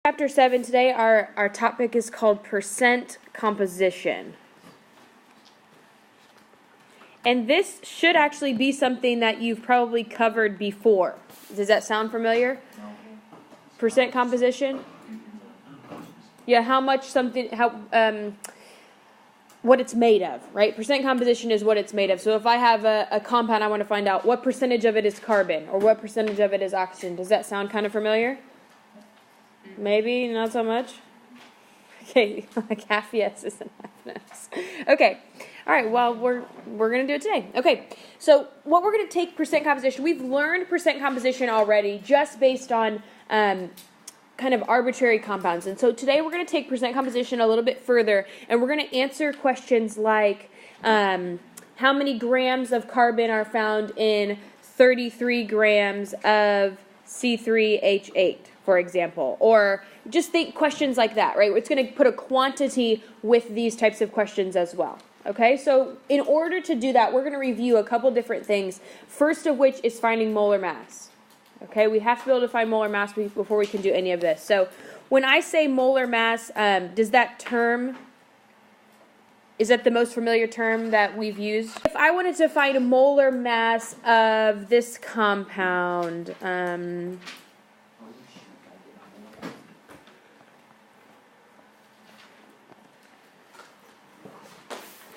Chapter 7 today, our topic is called percent composition. And this should actually be something that you've probably covered before. Does that sound familiar? No. Percent composition? Yeah, what it's made of, right? Percent composition is what it's made of. So if I have a compound, I want to find out what percentage of it is carbon or what percentage of it is oxygen. Does that sound kind of familiar? Maybe, not so much. Okay, like half yeses and half no's. Okay, all right, well, we're going to do it today. Okay, so what we're going to take percent composition, we've learned percent composition already just based on kind of arbitrary compounds. And so today we're going to take percent composition a little bit further, and we're going to answer questions like how many grams of carbon are found in 33 grams of C3H8, for example. Or just think questions like that, right? It's going to put a quantity with these types of questions as well. Okay, so in order to do that, we're going to review a couple different things. First of which is finding molar mass. Okay, we have to be able to find molar mass before we can do any of this. So when I say molar mass, is that the most familiar term that we've used? If I wanted to find a molar mass of this compound,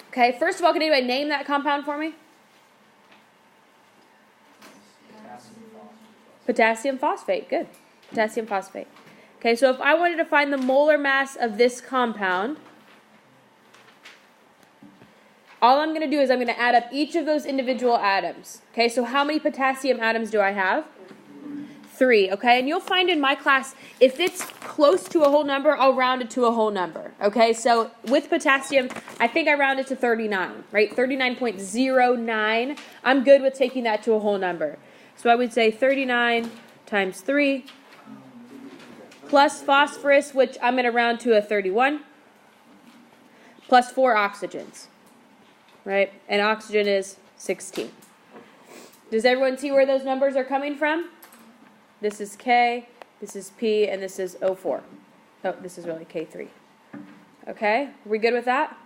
okay, first of all, can anybody name that compound for me? Potassium phosphate. Good. Potassium phosphate. Okay, so if I wanted to find the molar mass of this compound, all I'm going to do is I'm going to add up each of those individual atoms. Okay, so how many potassium atoms do I have? 3. Okay, and you'll find in my class, if it's close to a whole number, I'll round it to a whole number. Okay, so with potassium, I think I rounded to 39, right? 39.09. I'm good with taking that to a whole number. So I would say 39 times 3 plus phosphorus, which I'm going to round to a 31, plus 4 oxygens, right? And oxygen is 16. Does everyone see where those numbers are coming from? This is K, this is P, and this is O4. Oh, this is really K3. Okay, are we good with that?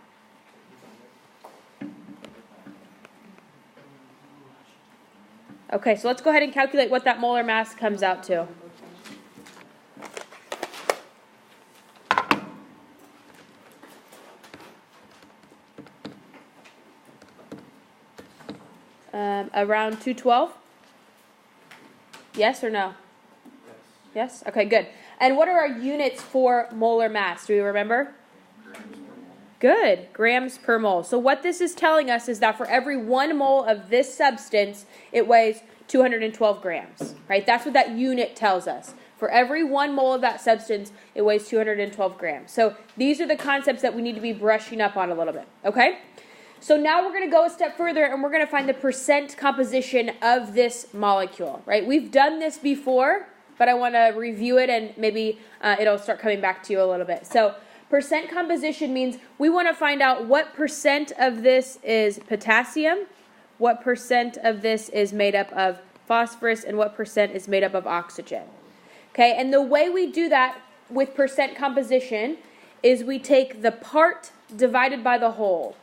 Okay, so let's go ahead and calculate what that molar mass comes out to. Around 212? Yes or no? Yes? Okay, good. And what are our units for molar mass? Do we remember? Good. Grams per mole. So what this is telling us is that for every 1 mole of this substance, it weighs 212 grams, right? That's what that unit tells us. For every 1 mole of that substance, it weighs 212 grams. So these are the concepts that we need to be brushing up on a little bit, okay? So now we're going to go a step further, and we're going to find the percent composition of this molecule, right? We've done this before, but I want to review it, and maybe it'll start coming back to you a little bit. So percent composition means we want to find out what percent of this is potassium, what percent of this is made up of phosphorus, and what percent is made up of oxygen. Okay, and the way we do that with percent composition is we take the part divided by the whole.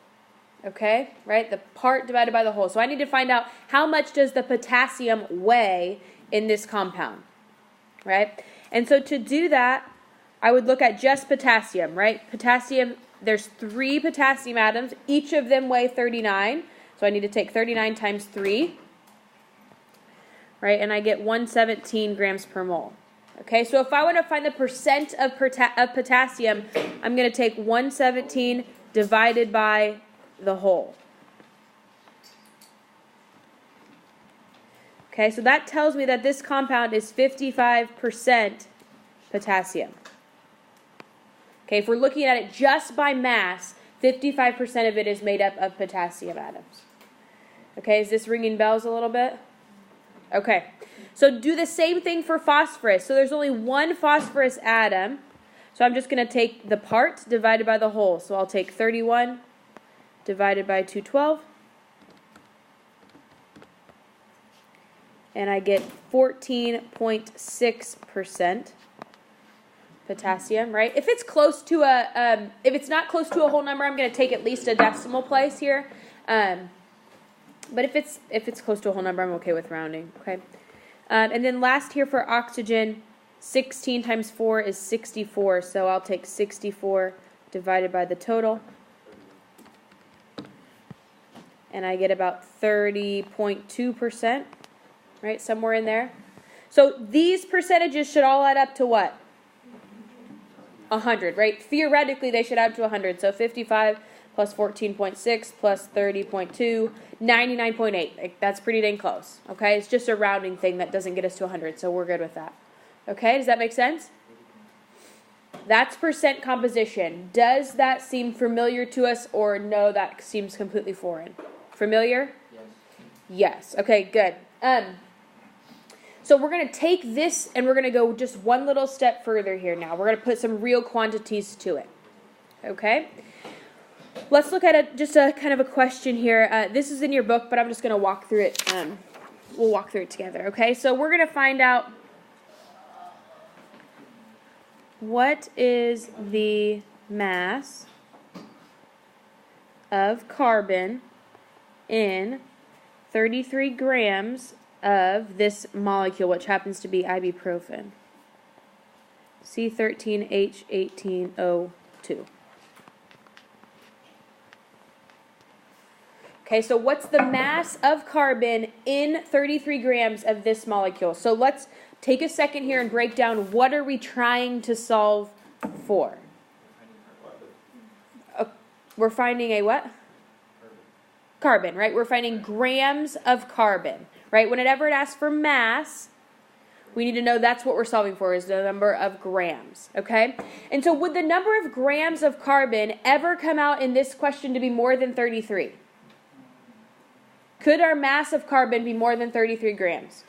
Okay, right? The part divided by the whole. So I need to find out how much does the potassium weigh in this compound, right? And so to do that, I would look at just potassium, right? Potassium, there's 3 potassium atoms. Each of them weigh 39. So I need to take 39 times 3, right? And I get 117 grams per mole. Okay, so if I want to find the percent of potassium, I'm going to take 117 divided by the whole. Okay, so that tells me that this compound is 55% potassium. Okay, if we're looking at it just by mass, 55% of it is made up of potassium atoms. Okay, is this ringing bells a little bit? Okay, so do the same thing for phosphorus. So there's only 1 phosphorus atom. So I'm just going to take the part divided by the whole. So I'll take 31 divided by 212. And I get 14.6% potassium, right? If it's close to if it's not close to a whole number, I'm going to take at least a decimal place here. But if it's close to a whole number, I'm okay with rounding, okay? And then last here for oxygen, 16 times 4 is 64, so I'll take 64 divided by the total. And I get about 30.2%, right, somewhere in there. So these percentages should all add up to what? 100, right? Theoretically, they should add to 100. So 55 plus 14.6 plus 30.2, 99.8. Like, that's pretty dang close, okay? It's just a rounding thing that doesn't get us to 100, so we're good with that. Okay, does that make sense? That's percent composition. Does that seem familiar to us, or no, that seems completely foreign? Familiar? Yes. Yes. Okay, good. So we're going to take this and we're going to go just one little step further here now. We're going to put some real quantities to it. Okay? Let's look at just a kind of a question here. This is in your book, but I'm just going to walk through it. We'll walk through it together. Okay? So we're going to find out what is the mass of carbon in 33 grams of this molecule, which happens to be ibuprofen. C13H18O2. Okay, so what's the mass of carbon in 33 grams of this molecule? So let's take a second here and break down what are we trying to solve for. We're finding a what? Carbon, right? We're finding grams of carbon, right? Whenever it asks for mass, we need to know that's what we're solving for, is the number of grams, okay? And so would the number of grams of carbon ever come out in this question to be more than 33? Could our mass of carbon be more than 33 grams?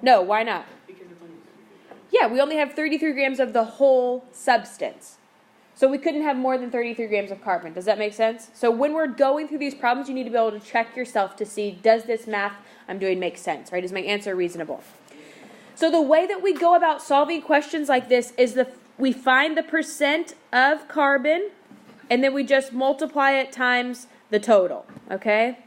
No, why not? Yeah, we only have 33 grams of the whole substance. So we couldn't have more than 33 grams of carbon. Does that make sense? So when we're going through these problems, you need to be able to check yourself to see, does this math I'm doing make sense, right? Is my answer reasonable? So the way that we go about solving questions like this is we find the percent of carbon, and then we just multiply it times the total, okay?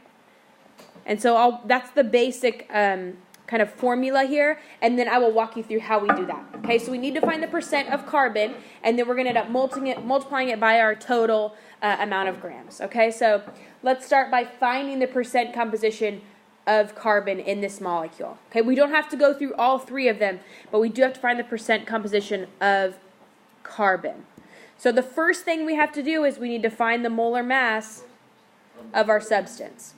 And so that's the basic kind of formula here, and then I will walk you through how we do that. Okay, so we need to find the percent of carbon, and then we're going to end up multiplying it by our total amount of grams. Okay, so let's start by finding the percent composition of carbon in this molecule. Okay, we don't have to go through all three of them, but we do have to find the percent composition of carbon. So the first thing we have to do is we need to find the molar mass of our substance.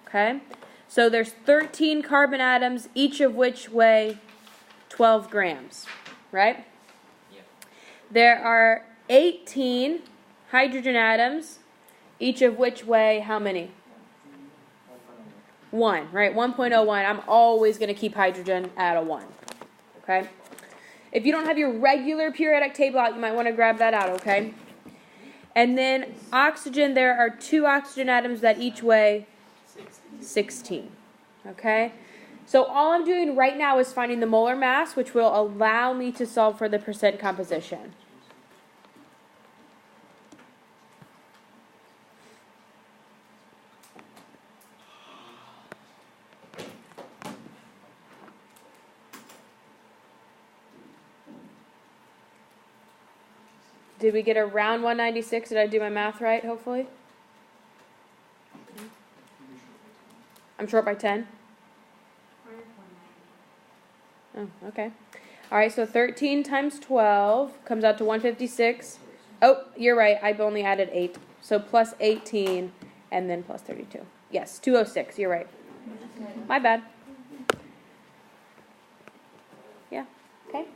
Okay? So there's 13 carbon atoms, each of which weigh 12 grams, right? Yeah. There are 18 hydrogen atoms, each of which weigh how many? 1, right? 1.01. I'm always going to keep hydrogen at a 1, okay? If you don't have your regular periodic table out, you might want to grab that out, okay? And then oxygen, there are 2 oxygen atoms that each weigh 16, okay? So all I'm doing right now is finding the molar mass, which will allow me to solve for the percent composition. Did we get around 196? Did I do my math right, hopefully? I'm short by 10? Oh, okay. All right, so 13 times 12 comes out to 156. Oh, you're right. I've only added 8. So plus 18 and then plus 32. Yes, 206. You're right. My bad. Yeah, okay.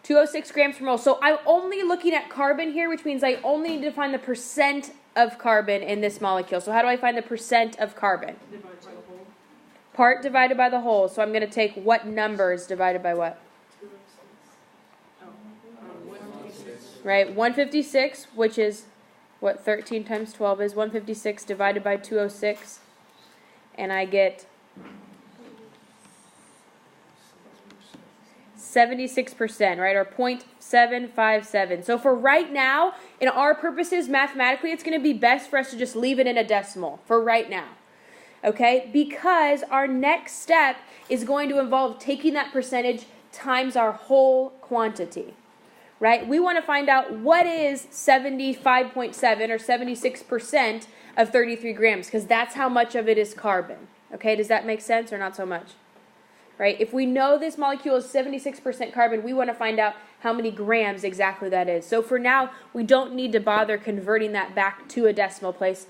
206 grams per mole. So I'm only looking at carbon here, which means I only need to find the percent of carbon in this molecule. So how do I find the percent of carbon? Divided by the whole. Part divided by the whole. So I'm going to take what numbers divided by what? 156. Right, 156, which is what 13 times 12 is. 156 divided by 206. And I get 76%, right, or 0.757. So for right now, in our purposes, mathematically, it's going to be best for us to just leave it in a decimal for right now, okay? Because our next step is going to involve taking that percentage times our whole quantity, right? We want to find out what is 75.7 or 76% of 33 grams, because that's how much of it is carbon, okay? Does that make sense or not so much? Right? If we know this molecule is 76% carbon, we want to find out how many grams exactly that is. So for now, we don't need to bother converting that back to a decimal place,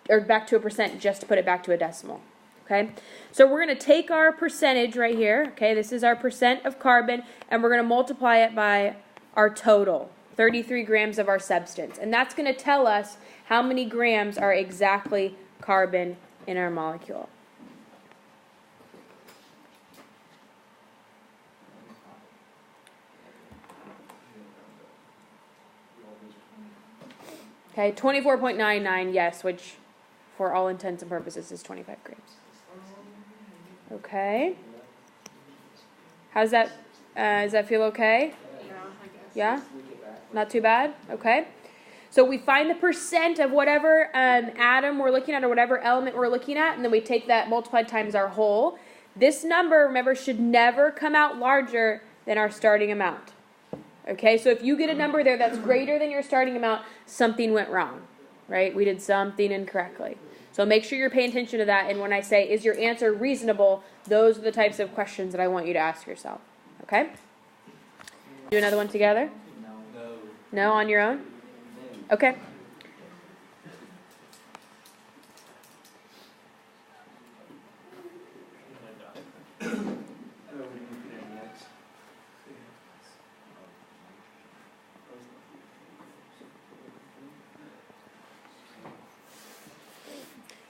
or back to a percent, just to put it back to a decimal. Okay? So we're going to take our percentage right here, okay, this is our percent of carbon, and we're going to multiply it by our total, 33 grams of our substance. And that's going to tell us how many grams are exactly carbon in our molecule. Okay, 24.99, yes, which for all intents and purposes is 25 grams. Okay. Does that feel okay? Yeah, I guess. Yeah? Not too bad? Okay. So we find the percent of whatever atom we're looking at or whatever element we're looking at, and then we take that multiplied times our whole. This number, remember, should never come out larger than our starting amount. Okay, so if you get a number there that's greater than your starting amount, something went wrong, right? We did something incorrectly. So make sure you're paying attention to that, and when I say, is your answer reasonable, those are the types of questions that I want you to ask yourself, okay? Do another one together? No, on your own? Okay.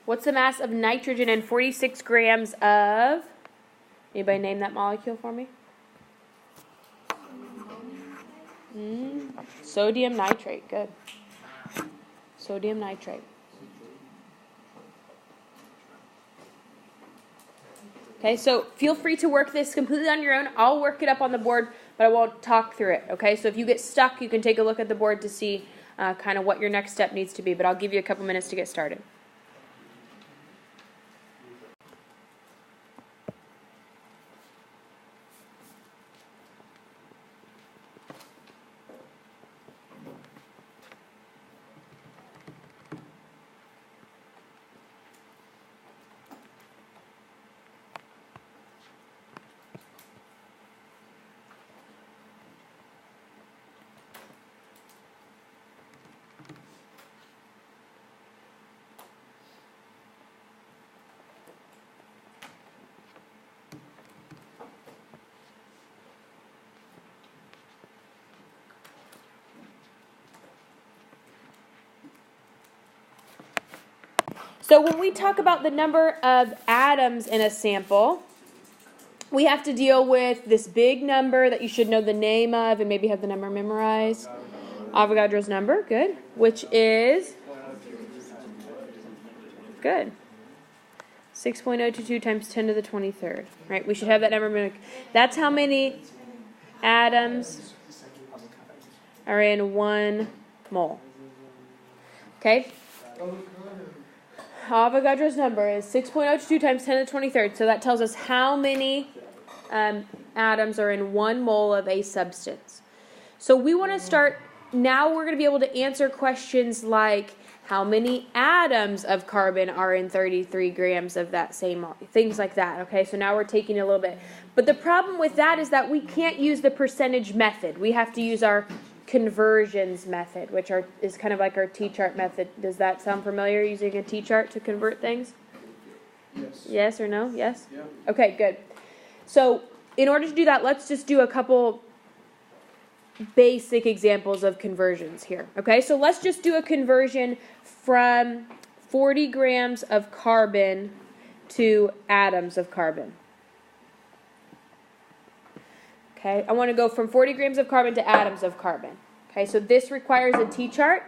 What's the mass of nitrogen and 46 grams of, anybody name that molecule for me? Sodium nitrate, good. Sodium nitrate. Okay, so feel free to work this completely on your own. I'll work it up on the board, but I won't talk through it, okay? So if you get stuck, you can take a look at the board to see kind of what your next step needs to be, but I'll give you a couple minutes to get started. So when we talk about the number of atoms in a sample, we have to deal with this big number that you should know the name of and maybe have the number memorized. Avogadro's number, good. Which is, good, 6.022 times 10 to the 23rd. Right, we should have that number. That's how many atoms are in 1 mole. Okay? Avogadro's number is 6.022 times 10 to the 23rd. So that tells us how many atoms are in 1 mole of a substance. So we want to start, now we're going to be able to answer questions like how many atoms of carbon are in 33 grams of that same, things like that. Okay, so now we're taking a little bit. But the problem with that is that we can't use the percentage method. We have to use our conversions method, which is kind of like our Tchart method. Does that sound familiar, using a Tchart to convert things? Yes. Yes or no? Yes? Yeah. Okay, good. So in order to do that, let's just do a couple basic examples of conversions here. Okay, so let's just do a conversion from 40 grams of carbon to atoms of carbon. Okay, I want to go from 40 grams of carbon to atoms of carbon. Okay, so this requires a Tchart.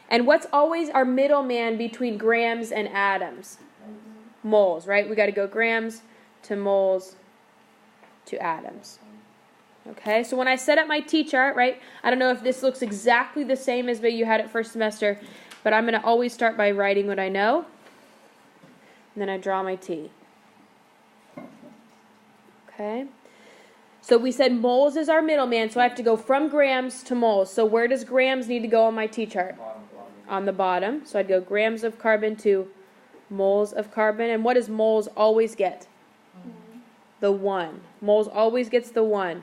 And what's always our middleman between grams and atoms? Moles, right? We got to go grams to moles to atoms. Okay, so when I set up my T-chart, right, I don't know if this looks exactly the same as what you had at first semester, but I'm going to always start by writing what I know, and then I draw my T. Okay, so we said moles is our middleman, so I have to go from grams to moles. So where does grams need to go on my T-chart? On the bottom. So I'd go grams of carbon to moles of carbon. And what does moles always get? The 1. Moles always gets the 1.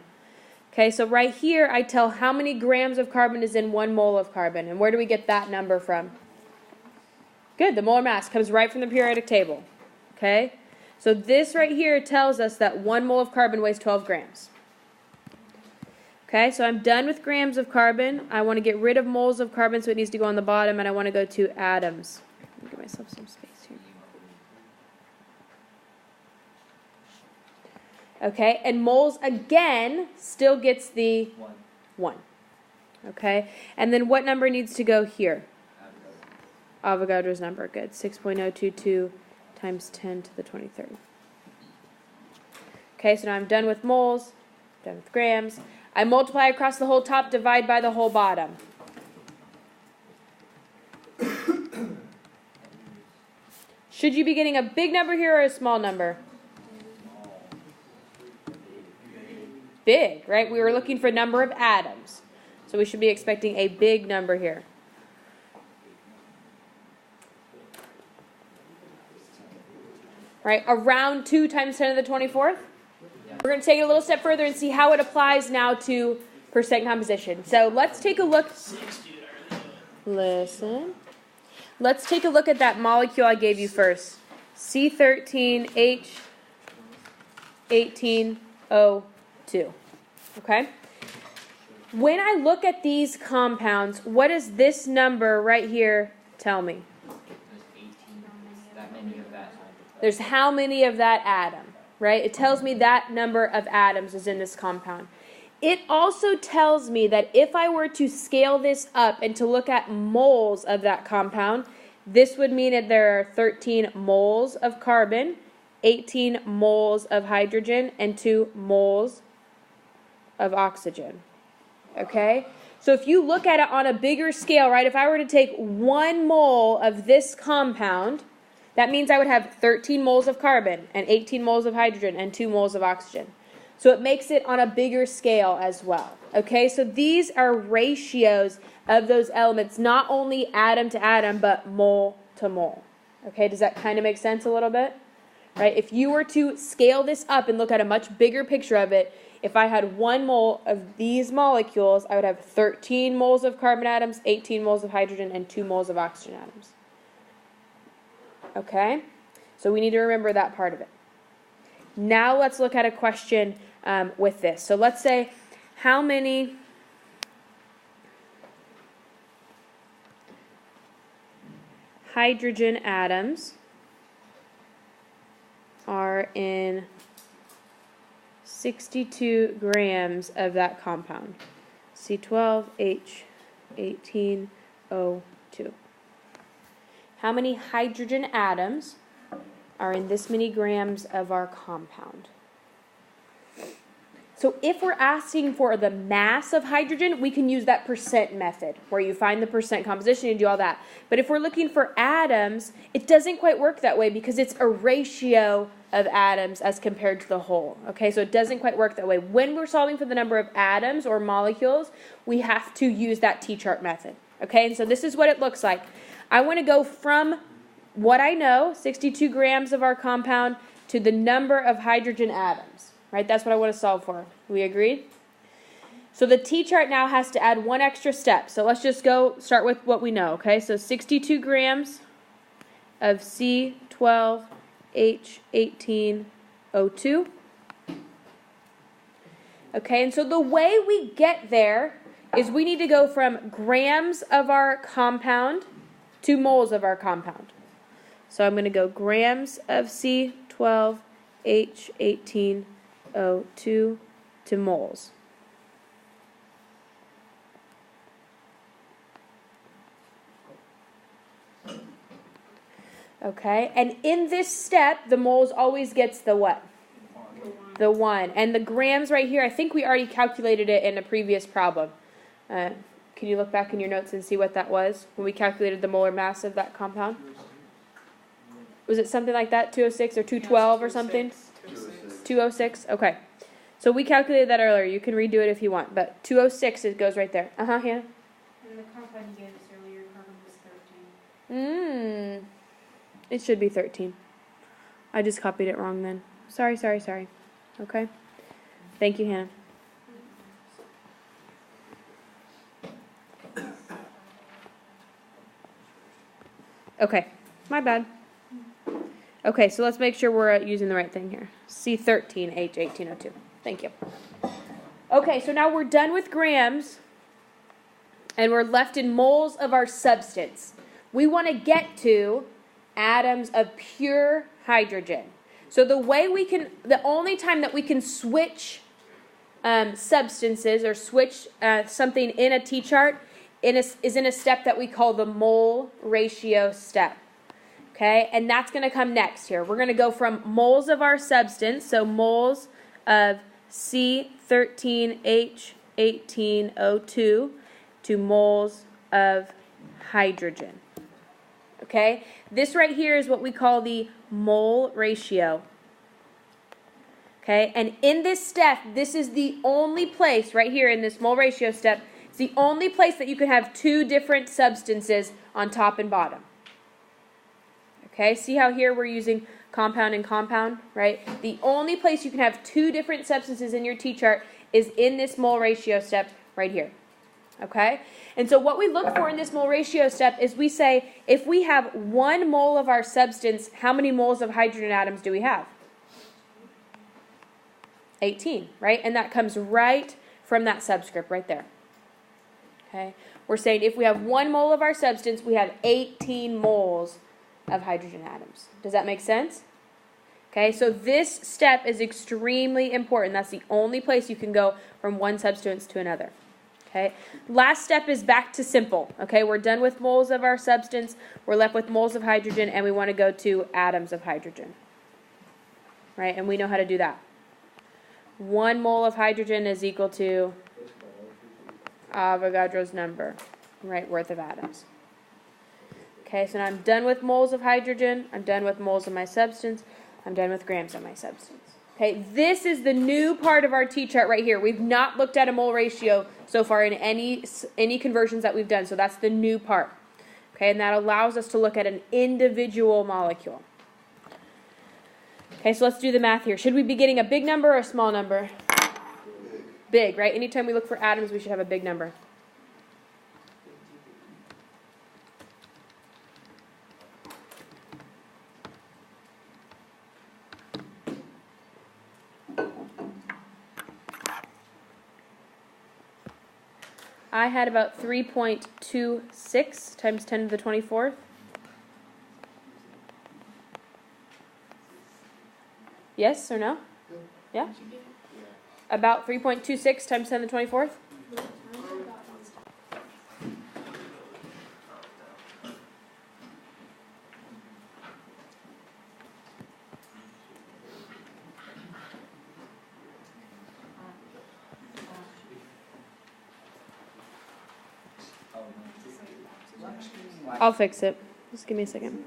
Okay, so right here I tell how many grams of carbon is in 1 mole of carbon. And where do we get that number from? Good, the molar mass comes right from the periodic table. Okay, so this right here tells us that 1 mole of carbon weighs 12 grams. Okay, so I'm done with grams of carbon. I want to get rid of moles of carbon, so it needs to go on the bottom, and I want to go to atoms. Let me give myself some space here. Okay, and moles again still gets the 1. Okay, and then what number needs to go here? Avogadro's number, good. 6.022 times 10 to the 23rd. Okay, so now I'm done with moles, done with grams. I multiply across the whole top, divide by the whole bottom. Should you be getting a big number here or a small number? Big, right? We were looking for number of atoms. So we should be expecting a big number here. Right? Around 2 times 10 to the 24th? We're going to take it a little step further and see how it applies now to percent composition. So let's take a look. Listen. Let's take a look at that molecule I gave you first. C13H18O2. Okay? When I look at these compounds, what does this number right here tell me? There's how many of that atom, right? It tells me that number of atoms is in this compound. It also tells me that if I were to scale this up and to look at moles of that compound, this would mean that there are 13 moles of carbon, 18 moles of hydrogen, and 2 moles of oxygen. Okay? So if you look at it on a bigger scale, right, if I were to take 1 mole of this compound, that means I would have 13 moles of carbon and 18 moles of hydrogen and 2 moles of oxygen. So it makes it on a bigger scale as well. Okay, so these are ratios of those elements, not only atom to atom, but mole to mole. Okay, does that kind of make sense a little bit? Right, if you were to scale this up and look at a much bigger picture of it, if I had 1 mole of these molecules, I would have 13 moles of carbon atoms, 18 moles of hydrogen, and 2 moles of oxygen atoms. Okay, so we need to remember that part of it. Now let's look at a question with this. So let's say how many hydrogen atoms are in 62 grams of that compound, C12H18O2. How many hydrogen atoms are in this many grams of our compound? So if we're asking for the mass of hydrogen, we can use that percent method, where you find the percent composition and do all that. But if we're looking for atoms, it doesn't quite work that way because it's a ratio of atoms as compared to the whole. Okay, so it doesn't quite work that way. When we're solving for the number of atoms or molecules, we have to use that T-chart method. Okay, and so this is what it looks like. I want to go from what I know, 62 grams of our compound, to the number of hydrogen atoms. Right? That's what I want to solve for. We agreed? So the T-chart now has to add one extra step. So let's just go start with what we know. Okay, so 62 grams of C12H18O2. Okay, and so the way we get there is we need to go from grams of our compound to moles of our compound. So I'm going to go grams of C12H18O2 to moles. Okay, and in this step, the moles always gets the what? The 1. And the grams right here, I think we already calculated it in a previous problem. Can you look back in your notes and see what that was when we calculated the molar mass of that compound? Was it something like that, 206 or 212 or something? 206? Okay. So we calculated that earlier. You can redo it if you want. But 206, it goes right there. Hannah? And the compound you gave us earlier, carbon was 13. It should be 13. I just copied it wrong then. Sorry. Okay. Thank you, Hannah. Okay. My bad. Okay, so let's make sure we're using the right thing here. C13H1802. Thank you. Okay, so now we're done with grams, and we're left in moles of our substance. We want to get to atoms of pure hydrogen. So the only time that we can switch substances or switch something in a T-chart is in a step that we call the mole ratio step. Okay, and that's going to come next here. We're going to go from moles of our substance, so moles of C13H18O2 to moles of hydrogen. Okay, this right here is what we call the mole ratio. Okay, and in this step, this is the only place right here in this mole ratio step, it's the only place that you can have two different substances on top and bottom. Okay, see how here we're using compound and compound, right? The only place you can have two different substances in your T-chart is in this mole ratio step right here. Okay? And so what we look for in this mole ratio step is we say, if we have 1 mole of our substance, how many moles of hydrogen atoms do we have? 18, right? And that comes right from that subscript right there. Okay? We're saying if we have 1 mole of our substance, we have 18 moles of hydrogen atoms. Does that make sense? Okay, so this step is extremely important. That's the only place you can go from one substance to another. Okay, last step is back to simple. Okay, we're done with moles of our substance. We're left with moles of hydrogen, and we want to go to atoms of hydrogen. Right, and we know how to do that. 1 mole of hydrogen is equal to Avogadro's number, right, worth of atoms. Okay, so now I'm done with moles of hydrogen. I'm done with moles of my substance. I'm done with grams of my substance. Okay, this is the new part of our T-chart right here. We've not looked at a mole ratio so far in any conversions that we've done, so that's the new part. Okay, and that allows us to look at an individual molecule. Okay, so let's do the math here. Should we be getting a big number or a small number? Big, right? Anytime we look for atoms, we should have a big number. I had about 3.26 times 10 to the 24th. Yes or no? Yeah? About 3.26 times 10 to the 24th? I'll fix it. Just give me a second.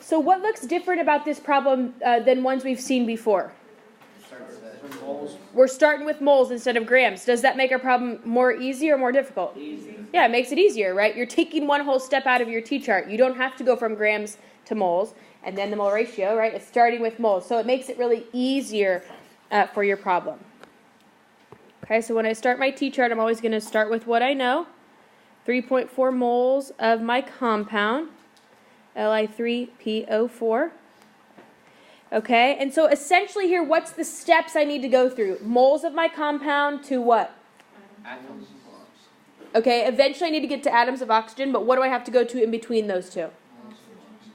So what looks different about this problem than ones we've seen before? We're starting with moles instead of grams. Does that make our problem more easy or more difficult? Easy. Yeah, it makes it easier, right? You're taking one whole step out of your T-chart. You don't have to go from grams to moles and then the mole ratio, right? It's starting with moles. So it makes it really easier for your problem. Okay, so when I start my T-chart, I'm always going to start with what I know. 3.4 moles of my compound, Li3PO4. Okay, and so essentially here, what's the steps I need to go through? Moles of my compound to what? Atoms. Okay, eventually I need to get to atoms of oxygen, but what do I have to go to in between those two?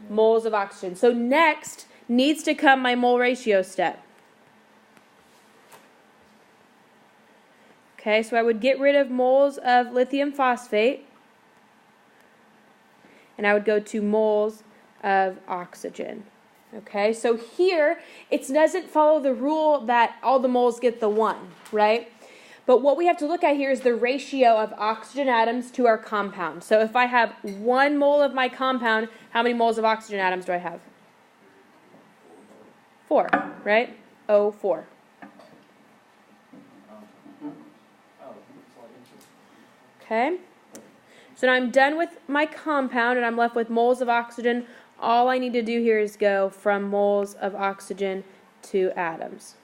Moles of oxygen. So next needs to come my mole ratio step. Okay, so I would get rid of moles of lithium phosphate. and I would go to moles of oxygen. Okay, so here, it doesn't follow the rule that all the moles get the 1, right? But what we have to look at here is the ratio of oxygen atoms to our compound. So if I have 1 mole of my compound, how many moles of oxygen atoms do I have? 4, right? O4. Okay, so now I'm done with my compound and I'm left with moles of oxygen. All I need to do here is go from moles of oxygen to atoms.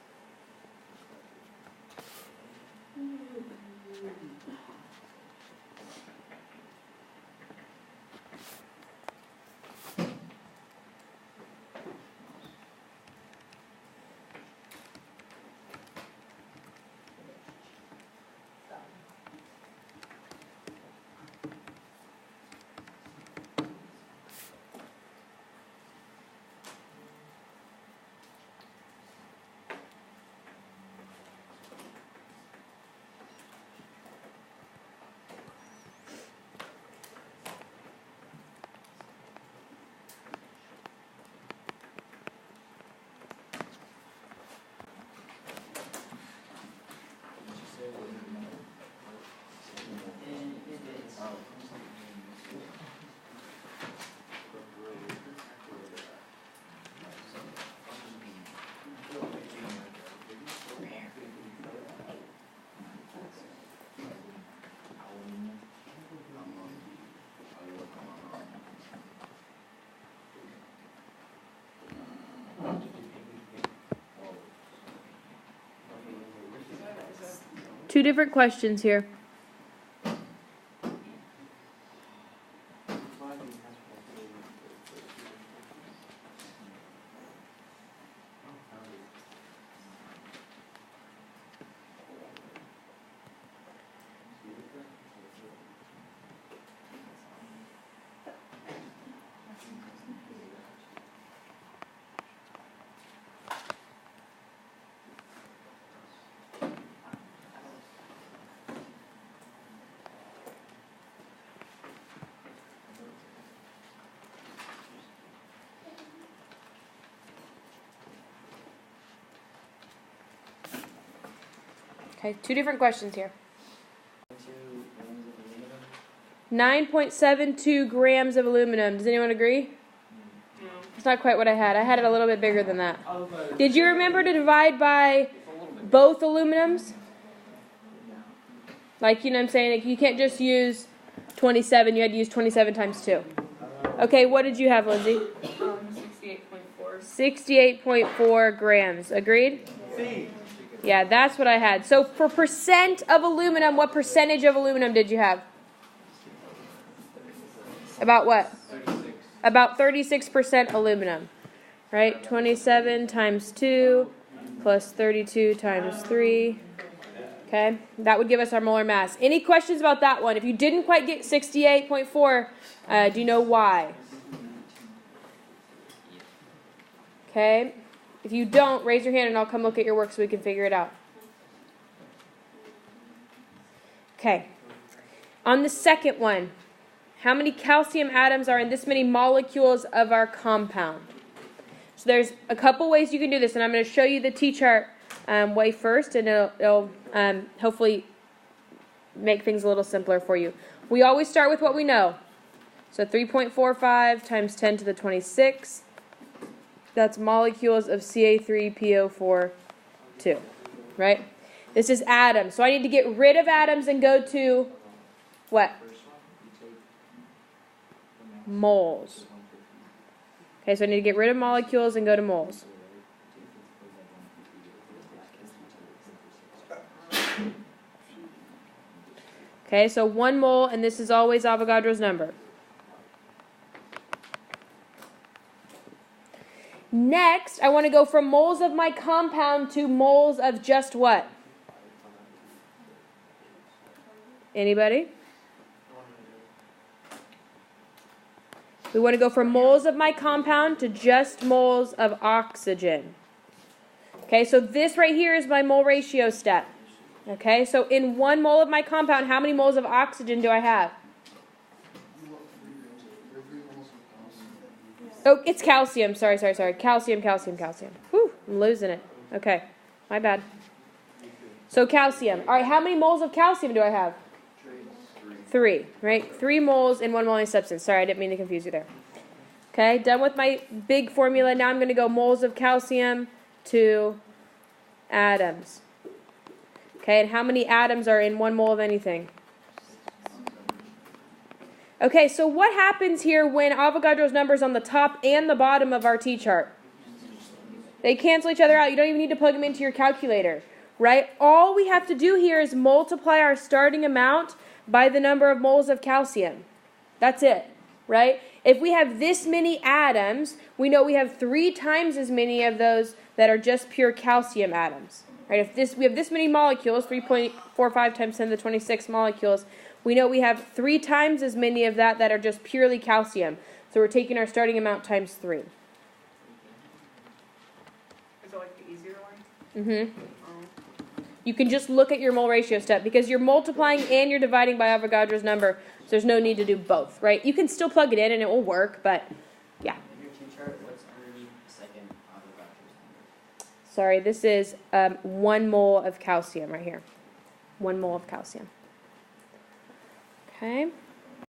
Two different questions here. Okay, two different questions here. 9.72 grams of aluminum. Does anyone agree? No. It's not quite what I had. I had it a little bit bigger than that. Did you remember to divide by both aluminums? Like, you know what I'm saying? Like, you can't just use 27. You had to use 27 times 2. Okay, what did you have, Lindsay? 68.4. 68.4 grams. Agreed? Yeah, that's what I had. So for percent of aluminum, what percentage of aluminum did you have? About what? 36. About 36% aluminum. Right? 27 times 2 plus 32 times 3. Okay? That would give us our molar mass. Any questions about that one? If you didn't quite get 68.4, do you know why? Okay? If you don't, raise your hand and I'll come look at your work so we can figure it out. Okay. On the second one, how many calcium atoms are in this many molecules of our compound? So there's a couple ways you can do this, and I'm going to show you the T-chart way first, and it'll hopefully make things a little simpler for you. We always start with what we know. So 3.45 times 10 to the 26. That's molecules of Ca3PO4 2, right? This is atoms. So I need to get rid of atoms and go to what? Moles. Okay, so I need to get rid of molecules and go to moles. Okay, so 1 mole, and this is always Avogadro's number. Next, I want to go from moles of my compound to moles of just what? Anybody? We want to go from moles of my compound to just moles of oxygen. Okay, so this right here is my mole ratio step. Okay, so in 1 mole of my compound, how many moles of oxygen do I have? Oh, it's calcium. Sorry. Calcium. Whew, I'm losing it. Okay, my bad. So calcium. All right, how many moles of calcium do I have? 3, right? 3 moles in 1 molar substance. Sorry, I didn't mean to confuse you there. Okay, done with my big formula. Now I'm going to go moles of calcium to atoms. Okay, and how many atoms are in 1 mole of anything? Okay, so what happens here when Avogadro's number is on the top and the bottom of our T-chart? They cancel each other out. You don't even need to plug them into your calculator, right? All we have to do here is multiply our starting amount by the number of moles of calcium. That's it, right? If we have this many atoms, we know we have 3 times as many of those that are just pure calcium atoms, right? If we have this many molecules, 3.45 times 10 to the 26 molecules, we know we have 3 times as many of that are just purely calcium. So we're taking our starting amount times 3. Is it like the easier one? Mm-hmm. You can just look at your mole ratio step because you're multiplying and you're dividing by Avogadro's number, so there's no need to do both, right? You can still plug it in and it will work, but yeah. In your T-chart, what's underneath the second Avogadro's number? Sorry, this is 1 mole of calcium right here. 1 mole of calcium. Okay.